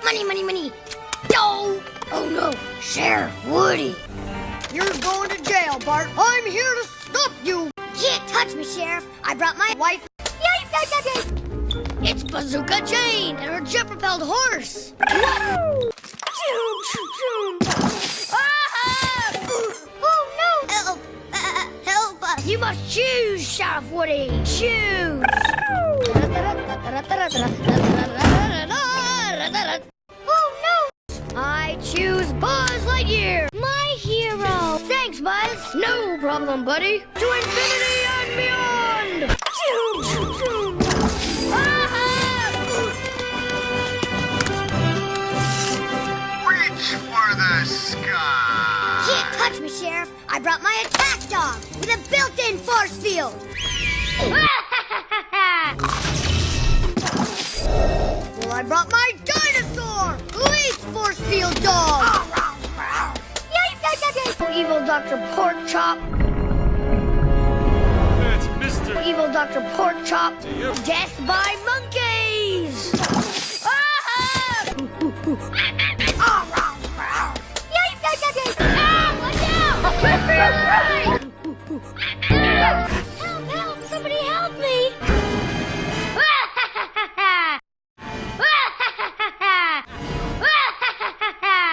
Money, money, money. Oh, oh no, Sheriff Woody. You're going to jail, Bart. I'm here to stop you. Can't touch me, Sheriff. I brought my wife. Yay, yay, yay, yay. It's Bazooka Jane and her jet-propelled horse. Oh no! Help! Help us! You must choose, Sheriff Woody. Choose. Oh no! I choose Buzz Lightyear. My hero! Thanks, Buzz. No problem, buddy. To infinity and beyond. Reach for the sky! Can't touch me, Sheriff. I brought my attack dog with a built-in force field. Well, I brought my dinosaur who eats force field dog. Yay, yay, yay, yay. Evil Dr. Pork Chop. It's Mr. Evil Dr. Pork Chop. To you. Death by monkey.